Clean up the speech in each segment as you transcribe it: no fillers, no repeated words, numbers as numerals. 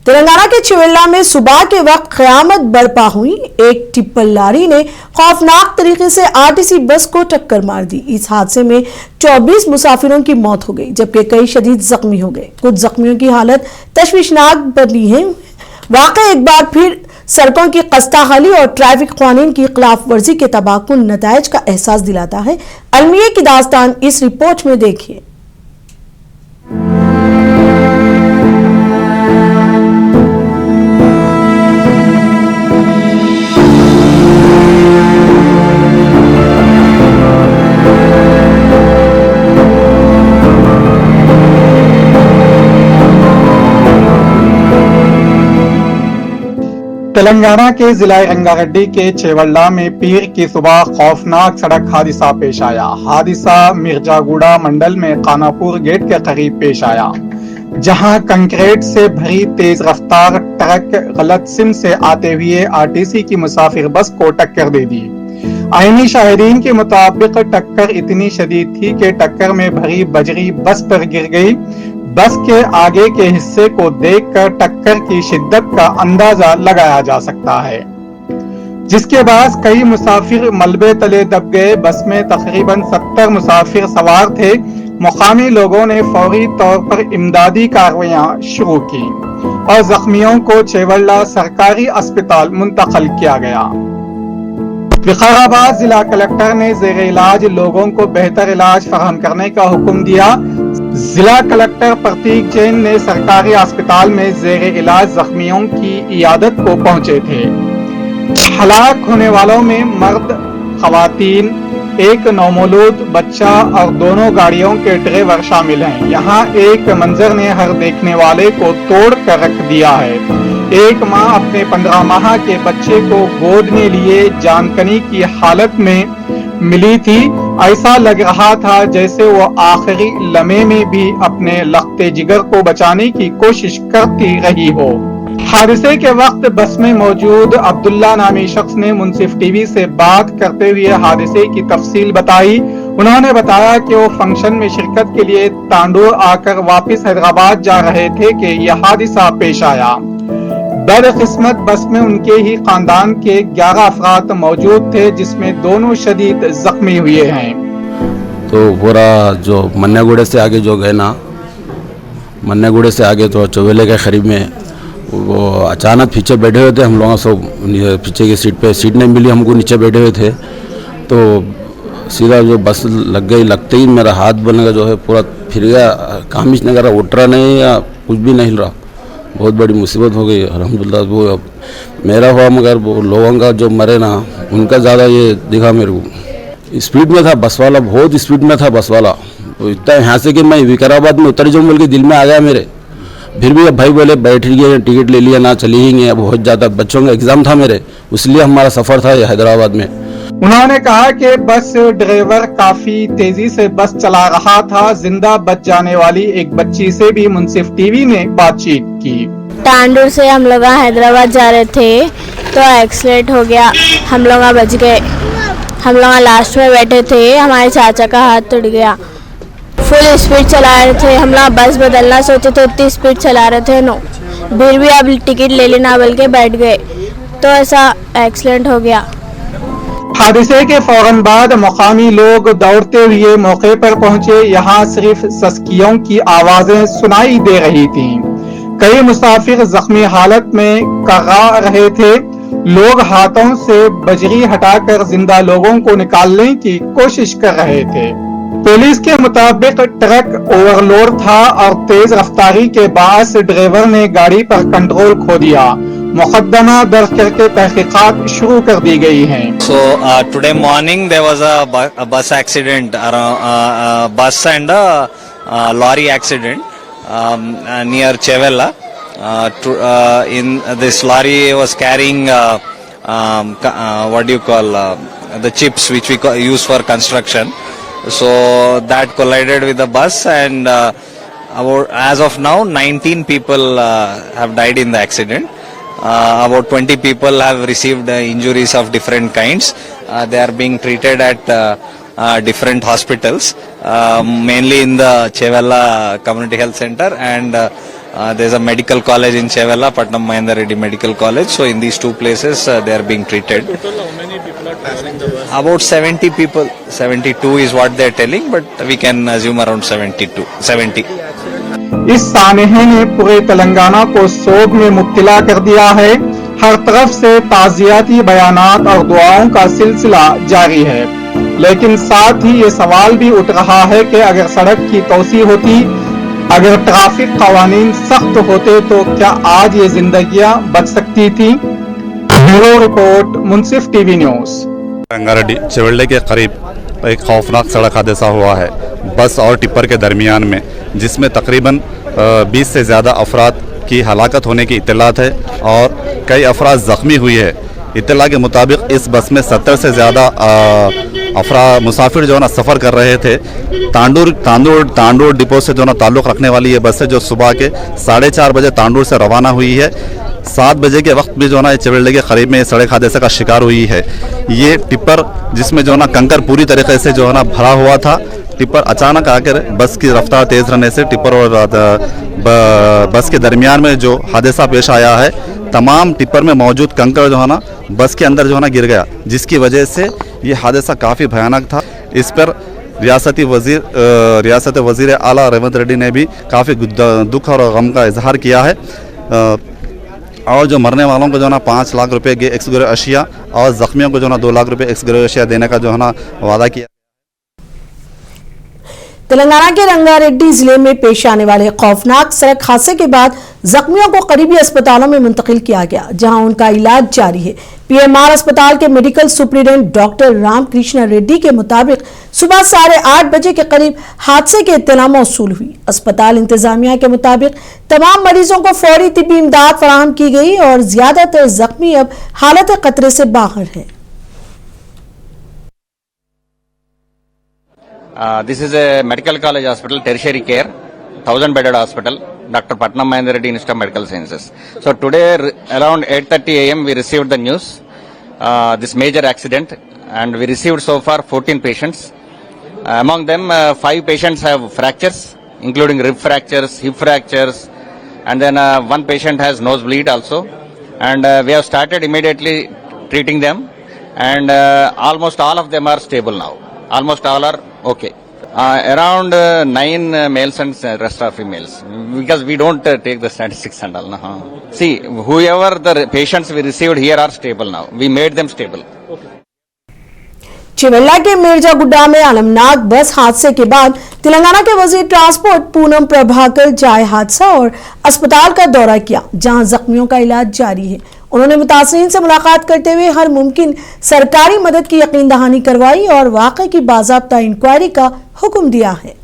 تلنگانہ کے چویلا میں صبح کے وقت قیامت برپا ہوئی. ایک ٹپر لاری نے خوفناک طریقے سے آرٹیسی بس کو ٹکر مار دی. اس حادثے میں 24 مسافروں کی موت ہو گئی جبکہ کئی شدید زخمی ہو گئے. کچھ زخمیوں کی حالت تشویشناک بنی ہے. واقعہ ایک بار پھر سڑکوں کی خستہ حالی اور ٹریفک قوانین کی خلاف ورزی کے تباہ کن نتائج کا احساس دلاتا ہے. المیہ کی داستان اس رپورٹ میں دیکھیے. تلنگانہ کے ضلع رنگا ریڈی کے چیولہ میں پیر کی صبح خوفناک سڑک حادثہ پیش آیا. حادثہ مرجا گوڑا منڈل میں خاناپور گیٹ کے قریب پیش آیا جہاں کنکریٹ سے بھری تیز رفتار ٹرک غلط سمت سے آتے ہوئے آرٹیسی کی مسافر بس کو ٹکر دے دی. عینی شاہدین کے مطابق ٹکر اتنی شدید تھی کہ ٹکر میں بھری بجری بس پر گر گئی. بس کے آگے کے حصے کو دیکھ کر ٹکر کی شدت کا اندازہ لگایا جا سکتا ہے جس کے باعث کئی مسافر ملبے تلے دب گئے. بس میں تقریباً 70 مسافر سوار تھے. مقامی لوگوں نے فوری طور پر امدادی کارروائیاں شروع کی اور زخمیوں کو چیولہ سرکاری اسپتال منتقل کیا گیا. وقار آباد ضلع کلکٹر نے زیر علاج لوگوں کو بہتر علاج فراہم کرنے کا حکم دیا. ضلع کلکٹر پرتیک جین نے سرکاری اسپتال میں زیر علاج زخمیوں کی عیادت کو پہنچے تھے. ہلاک ہونے والوں میں مرد، خواتین، ایک نومولود بچہ اور دونوں گاڑیوں کے ڈرائیور شامل ہیں. یہاں ایک منظر نے ہر دیکھنے والے کو توڑ کر رکھ دیا ہے. ایک ماں اپنے 15 ماہ کے بچے کو گود میں لیے جان کنی کی حالت میں ملی تھی. ایسا لگ رہا تھا جیسے وہ آخری لمحے میں بھی اپنے لختے جگر کو بچانے کی کوشش کرتی رہی ہو. حادثے کے وقت بس میں موجود عبداللہ نامی شخص نے منصف ٹی وی سے بات کرتے ہوئے حادثے کی تفصیل بتائی. انہوں نے بتایا کہ وہ فنکشن میں شرکت کے لیے تانڈور آ کر واپس حیدرآباد جا رہے تھے کہ یہ حادثہ پیش آیا. بدقسمت بس میں ان کے ہی خاندان کے 11 افراد موجود تھے جس میں دونوں شدید زخمی ہوئے ہیں. تو پورا جو منیا گوڑے سے آگے جو گئے نا، منیا گوڑے سے آگے تو چویلے کے قریب میں وہ اچانک پیچھے بیٹھے ہوئے تھے. ہم لوگوں سب پیچھے کی سیٹ پہ سیٹ نہیں ملی ہم کو، نیچے بیٹھے ہوئے تھے. تو سیدھا جو بس لگ گئی، لگتے ہی میرا ہاتھ بن گیا جو ہے پورا پھر گیا. کام نہیں کر رہا، اٹھ رہا نہیں یا کچھ بھی نہیں ہل رہا. بہت بڑی مصیبت ہو گئی. الحمدللہ وہ میرا ہوا مگر وہ لوگوں کا جو مرے نا ان کا زیادہ یہ دکھا میرے کو. اسپیڈ میں تھا بس والا، بہت اسپیڈ میں تھا بس والا. اتنا یہاں سے کہ میں وقار آباد میں اتر جاؤں بول کے دل میں آ گیا میرے. پھر بھی اب بھائی بولے بیٹھ گئے، ٹکٹ لے لیا، نہ چلی ہی گئے. بہت زیادہ بچوں کا ایگزام تھا میرے، اس لیے ہمارا سفر تھا حیدرآباد میں. انہوں نے کہا کہ بس ڈرائیور کافی تیزی سے بس چلا رہا تھا. زندہ بچ جانے والی ایک بچی سے بھی منصف ٹی وی نے بات چیت کی. تانڈور سے ہم لوگ حیدرآباد جا رہے تھے تو ایکسیڈنٹ ہو گیا. ہم لوگ بچ گئے. ہم لوگ لاسٹ میں بیٹھے تھے، ہمارے چاچا کا ہاتھ ٹوٹ گیا. فل اسپیڈ چلا رہے تھے. ہم لوگ بس بدلنا سوچے تھے، اتنی اسپیڈ چلا رہے تھے پھر بھی اب ٹکٹ لے لینا بول کے بیٹھ گئے تو ایسا ایکسیڈنٹ ہو گیا. حادثے کے فوراً بعد مقامی لوگ دوڑتے ہوئے موقع پر پہنچے. یہاں صرف سسکیوں کی آوازیں سنائی دے رہی تھیں. کئی مسافر زخمی حالت میں کرا رہے تھے. لوگ ہاتھوں سے بجری ہٹا کر زندہ لوگوں کو نکالنے کی کوشش کر رہے تھے. پولیس کے مطابق ٹرک اوور لوڈ تھا اور تیز رفتاری کے باعث ڈرائیور نے گاڑی پر کنٹرول کھو دیا. مقدمہ درج کر کے تحقیقات شروع کر دی گئی ہیں. So today morning there was a bus accident, bus and a lorry accident near Chevella. In this lorry was carrying what do you call the chips which we use for construction. So that collided with the bus and as of now 19 people have died in the accident. About 20 people have received injuries of different kinds. They are being treated at different hospitals, mainly in the Chevella Community Health Center and There's a medical college in Chevella, Patnam Mahendra Reddy Medical College. So in these two places, they are being treated. Total, how many people are traveling the bus? About 70 people. 72 is what they're telling, but we can assume around 70. इस सानहे ने पूरे तेलंगाना को सोग में मुब्तला कर दिया है। हर तरफ से ताज़ियाती बयानात और दुआओं का सिलसिला जारी है, लेकिन साथ ही ये सवाल भी उठ रहा है कि अगर सड़क की तोसी होती, अगर ट्रैफिक कवानीन सख्त होते तो क्या आज ये जिंदगियां बच सकती थी। ब्यूरो रिपोर्ट, मुंसिफ टीवी न्यूज़। रंगारेड्डी चेवल्ले के करीब एक खौफनाक सड़क हादसा हुआ है बस और टिप्पर के दरमियान में, जिसमें तकरीबन 20 से ज़्यादा अफराद की हलाकत होने की इत्तलात है और कई अफराद ज़ख्मी हुई है। इत्तला के मुताबिक इस बस में 70 से ज़्यादा मुसाफिर जो है ना सफ़र कर रहे थे। तांडूर डिपो से जो ना ताल्लुक़ रखने वाली ये बस है, जो सुबह के 4:30 बजे तांडूर से रवाना हुई है। 7 बजे के वक्त भी जो ना चेवल्ले के करीब में सड़क हादसे का शिकार हुई है। ये टिप्पर जिसमें जो ना कंकर पूरी तरीके से जो है ना भरा हुआ था, टिप्पर अचानक आकर बस की रफ्तार तेज़ रहने से टिप्पर और बस के दरमियान में जो हादसा पेश आया है, तमाम टिप्पर में मौजूद कंकर जो है ना बस के अंदर जो है ना गिर गया, जिसकी वजह से ये हादसा काफ़ी भयानक था। इस पर रियासती वज़ीर आला रेवंत रेड्डी ने भी काफ़ी दुख और गम का इजहार किया है और जो मरने वालों को जो ना 5 लाख रुपए के एक्स-ग्रे अशिया और ज़ख्मियों को जो ना 2 लाख रुपए एक्स-ग्रे अशिया देने का जो है ना वादा किया। तेलंगाना के रंगारेड्डी जिले में पेश आने वाले खौफनाक सड़क हादसे के बाद जख्मियों को करीबी अस्पतालों में मुंतकिल किया गया, जहां उनका इलाज जारी है। पीएमआर अस्पताल के medical superintendent doctor Ramakrishna Reddy के मुताबिक सुबह 8:30 बजे के करीब हादसे की इत्तला मौसूल हुई। अस्पताल इंतजामिया के मुताबिक तमाम मरीजों को फौरी तिब्बी इमदाद फराहम की गई और ज्यादातर जख्मी अब हालत खतरे से बाहर है। This is a medical college hospital, tertiary care, 1000-bedded hospital, Dr. Patnam Mahendra Reddy Institute of Medical Sciences. So today around 8:30 a.m. we received the news, this major accident, and we received so far 14 patients. Among them, 5 patients have fractures, including rib fractures, hip fractures, and then one patient has nosebleed also. And we have started immediately treating them, and almost all of them are stable now. Almost all are okay. Around 9 males and rest are females, because we don't take the statistics and all. See, whoever the patients we received here are stable now. We made them stable. Chevella के मिर्जागुड्डा में अलमनाक बस हादसे के बाद तेलंगाना के वजीर transport Poonam Prabhakar जाए हादसा और अस्पताल का दौरा किया, जहां जख्मियों का इलाज जारी है। उन्होंने मुतासरीन से मुलाकात करते हुए हर मुमकिन सरकारी मदद की यकीन दहानी करवाई और वाक़े की बाज़ाब्ता इंक्वायरी का हुक्म दिया है।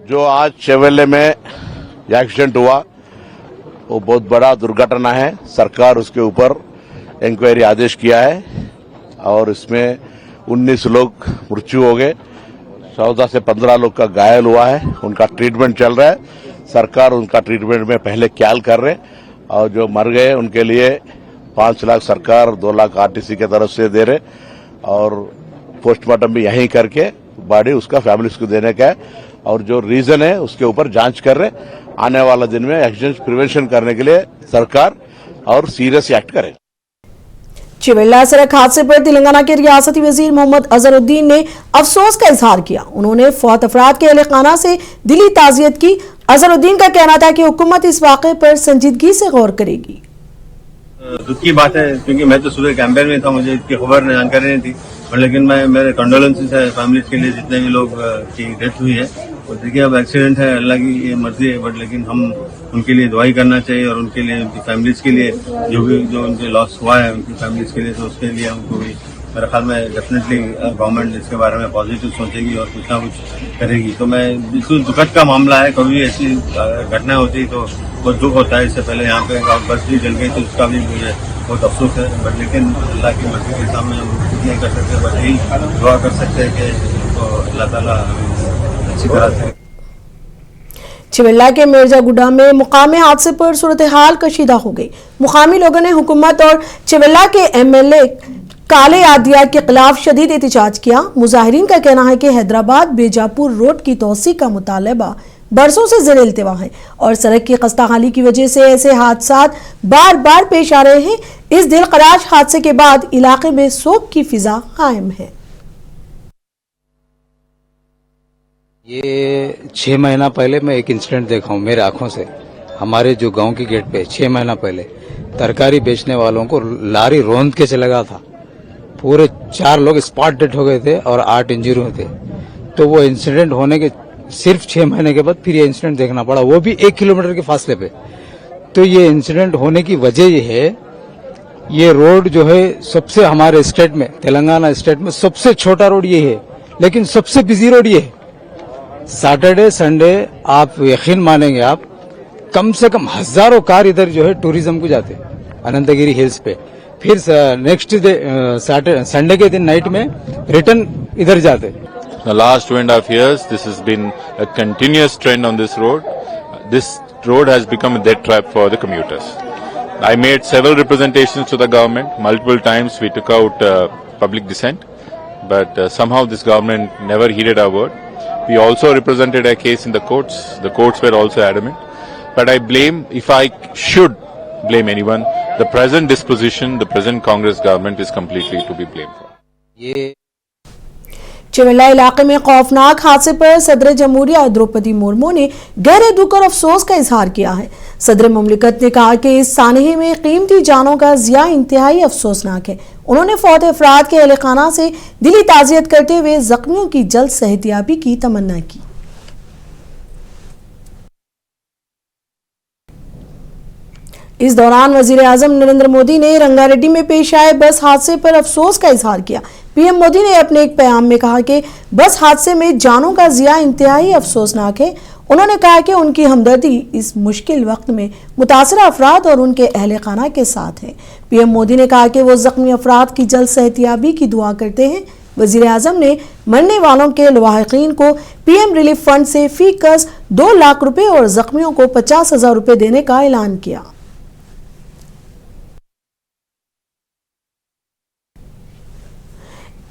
जो आज चेवल्ले में एक्सीडेंट हुआ वो बहुत बड़ा दुर्घटना है। सरकार उसके ऊपर इंक्वायरी आदेश किया है और इसमें 19 लोग मृत्यु हो गए, 14 से 15 लोग का घायल हुआ है। उनका ट्रीटमेंट चल रहा है। सरकार उनका ट्रीटमेंट में पहले ख्याल कर रहे और जो मर गए उनके लिए 5 लाख सरकार, 2 लाख आरटीसी की तरफ से दे रहे और पोस्टमार्टम भी यहीं करके बॉडी उसका फैमिलीज को देने का है और जो रीजन है उसके ऊपर जांच कर रहे। आने वाला दिन में एक्सीडेंट प्रिवेंशन करने के लिए सरकार और सीरियस एक्ट करे। चेवल्ला सड़क हादसे पर तेलंगाना के रियासती वजीर मोहम्मद अजहरुद्दीन ने अफसोस का इजहार किया। उन्होंने फौत अफराद के अहले खाना से दिली ताज़ियत की। अजहरुद्दीन का कहना था कि हुकूमत इस वाक़े पर संजीदगी से गौर करेगी। दुख की बात है, क्योंकि मैं तो सुबह कैंपेन में था, मुझे इसकी खबर जानकारी नहीं थी, और लेकिन मैं मेरे कंडोलेंसेस है फैमिली के लिए जितने भी लोग की डेथ हुई है। और देखिए अब एक्सीडेंट है, अल्लाह की ये मर्जी है, बट लेकिन हम उनके लिए दुआई करना चाहिए और उनके लिए, उनकी फैमिलीज के लिए जो उनके लॉस हुआ है उनकी फैमिलीज के लिए, तो उसके लिए हमको भी मेरे ख्याल में डेफिनेटली गवर्नमेंट इसके बारे में पॉजिटिव सोचेगी और कुछ ना कुछ करेगी। तो मैं बिल्कुल दुखद का मामला है, कभी ऐसी घटना होती तो बहुत दुख होता है। इससे पहले यहाँ पे बस भी जल गई तो उसका भी मुझे बहुत अफसोस है, बट लेकिन अल्लाह की मर्जी के सामने हम कुछ नहीं कर सकते, बस यही दुआ कर सकते हैं कि अल्लाह ताला अच्छी तरह से। चेवल्ला के मिर्जागुड्डा में मुकामी हादसे पर सूरत हाल कशीदा हो गई। मुकामी लोगों ने हुकूमत और चेवल्ला के एमएलए काले आदियात के खिलाफ शदीद एहतजाज किया। मुजाहिरीन का कहना है कि हैदराबाद बेजापुर रोड की तोसी का मुतालबा बरसों से ज़ेर इल्तिवा है और सड़क की खस्ताहाली की वजह से ऐसे हादसात बार बार पेश आ रहे हैं। इस दिलखराश हादसे के बाद इलाके में सोग की फिजा कायम है। ये 6 महीना पहले मैं एक इंसिडेंट देखा हूँ मेरे आंखों से। हमारे जो गांव की गेट पे 6 महीना पहले तरकारी बेचने वालों को लारी रौंद के चला गया था। पूरे 4 लोग स्पॉट डेड हो गए थे और 8 इंजरी हुए थे। तो वो इंसिडेंट होने के सिर्फ 6 महीने के बाद फिर ये इंसिडेंट देखना पड़ा, वो भी 1 किलोमीटर के फासले पे। तो ये इंसिडेंट होने की वजह ये है, ये रोड जो है सबसे हमारे स्टेट में, तेलंगाना स्टेट में सबसे छोटा रोड ये है, लेकिन सबसे बिजी रोड ये है। सैटरडे संडे आप यकीन मानेंगे आप, कम से कम हजारों कार इधर जो है टूरिज्म को जाते अनंतगिरी हिल्स पे। फिर नेक्स्ट डे संडे के दिन नाइट में रिटर्न इधर जाते। The last 2.5 years, this has been a continuous trend on this road. This road has become a death trap for the commuters. I made several representations to the government. Multiple times we took out public dissent, but somehow this government never heeded our word. We also represented a case in the courts. The courts were also adamant. But I blame, if I should blame anyone, the present disposition, the present Congress government is completely to be blamed for. चिवेला इलाके में खौफनाक हादसे पर सदर जमहूरिया द्रौपदी मुर्मू ने गहरे दुख और अफसोस का इजहार किया है। सदर मुमलिकत ने कहा कि इस सानहे में कीमती जानों का ज़िया इंतहाई अफसोसनाक है। उन्होंने फौत अफराद के अहले खाना से दिली ताज़ियत करते हुए जख्मियों की जल्द सेहतियाबी की तमन्ना की। इस दौरान वजीर आजम नरेंद्र मोदी ने रंगारेड्डी में पेश आए बस हादसे पर अफसोस का इजहार किया। पीएम मोदी ने अपने एक पैगाम में कहा कि बस हादसे में जानों का ज़िया इंतहाई अफसोसनाक है। उन्होंने कहा कि उनकी हमदर्दी इस मुश्किल वक्त में मुतासरा अफराद और उनके अहले खाना के साथ है। पीएम मोदी ने कहा कि वो जख्मी अफराद की जल्द सेहतियाबी की दुआ करते हैं। वजीर आजम ने मरने वालों के लवाहिकीन को पीएम रिलीफ फंड से फी कस 2 लाख रुपए और जख्मियों को 50,000 रुपए देने का ऐलान किया।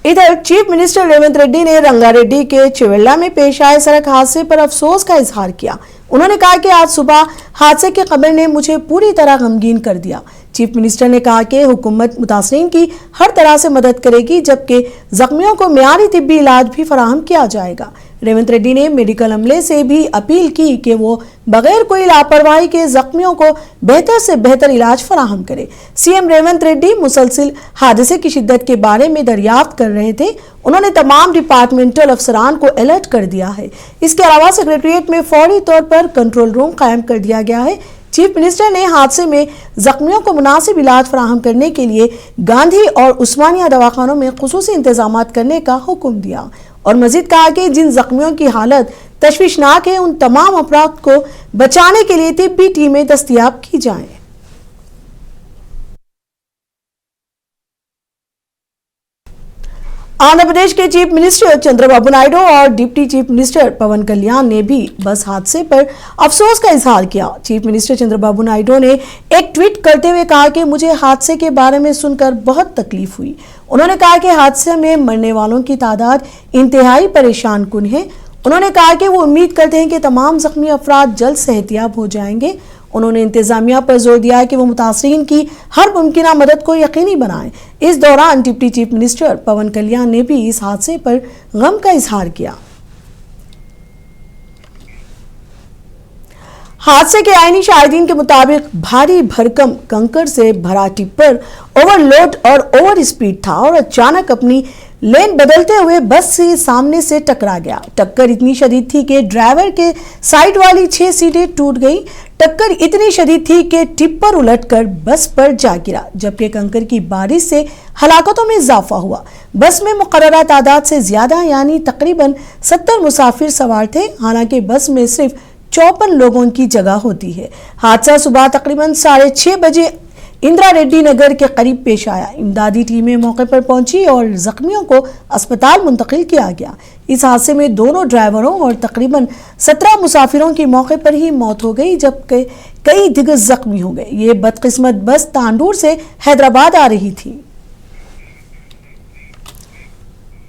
इधर चीफ मिनिस्टर रेवंत रेड्डी ने रंगारेड्डी के चिवेला में पेश आए सड़क हादसे पर अफसोस का इजहार किया। उन्होंने कहा कि आज सुबह हादसे की खबर ने मुझे पूरी तरह गमगीन कर दिया। चीफ मिनिस्टर ने कहा कि हुकूमत मुतासरीन की हर तरह से मदद करेगी, जबकि जख्मियों को मियारी तिब्बी इलाज भी फराहम किया जाएगा। रेवंत रेड्डी ने मेडिकल अमले से भी अपील की कि वो बगैर कोई लापरवाही के जख्मियों को बेहतर से बेहतर इलाज फराहम करे। सीएम रेवंत रेड्डी मुसलसिल हादसे की शिद्दत के बारे में दरियाफ्त कर रहे थे। उन्होंने तमाम डिपार्टमेंटल अफसरान को अलर्ट कर दिया है। इसके अलावा सेक्रेटरीट में फौरी तौर पर कंट्रोल रूम कायम कर दिया गया है। चीफ मिनिस्टर ने हादसे में जख्मियों को मुनासिब इलाज फराहम करने के लिए गांधी और उस्मानिया दवाखानों में खुसूसी इंतजाम करने का हुक्म दिया और मजीद कहा कि जिन जख्मियों की हालत तशवीशनाक है उन तमाम अफराद को बचाने के लिए तिब्बी टीमें दस्तयाब की जाएं। आंध्र प्रदेश के चीफ मिनिस्टर चंद्रबाबू नायडू और डिप्टी चीफ मिनिस्टर पवन कल्याण ने भी बस हादसे पर अफसोस का इजहार किया। चीफ मिनिस्टर चंद्रबाबू नायडू ने एक ट्वीट करते हुए कहा कि मुझे हादसे के बारे में सुनकर बहुत तकलीफ हुई। उन्होंने कहा कि हादसे में मरने वालों की तादाद इंतहाई परेशान कुन है। उन्होंने कहा कि वो उम्मीद करते हैं कि तमाम जख्मी अफराद जल्द सेहतियाब हो जाएंगे। उन्होंने इंतजामिया पर जोर दिया कि वो मुतासरीन की हर मुमकिन मदद को यकीनी बनाएं। इस दौरान डिप्टी चीफ मिनिस्टर पवन कल्याण ने भी इस हादसे पर गम का इजहार किया। हादसे के आईनी शाहिदीन के मुताबिक भारी भरकम कंकड़ से भरा टिप्पर ओवरलोड और ओवर स्पीड था और अचानक अपनी लेन बदलते हुए बस से सामने से टकरा गया। टक्कर इतनी शदीद थी कि ड्राइवर के साइड वाली 6 सीटें टूट गई। टक्कर इतनी शदीद थी कि टिप्पर उलटकर बस पर जा गिरा, जबकि कंकड़ की बारिश से हलाकतों में इजाफा हुआ। बस में मुकर्ररा तादाद से ज्यादा यानी तकरीबन 70 मुसाफिर सवार थे। हालांकि बस में सिर्फ 54 लोगों की जगह होती है। हादसा सुबह तकरीबन 6:30 बजे इंदिरा रेड्डी नगर के करीब पेश आया। इमदादी टीमें मौके पर पहुंची और जख्मियों को अस्पताल मुंतकिल किया गया। इस हादसे में दोनों ड्राइवरों और तकरीबन 17 मुसाफिरों की मौके पर ही मौत हो गई, जबकि कई दिग्गज जख्मी हो गए। ये बदकिस्मत बस तांडूर से हैदराबाद आ रही थी।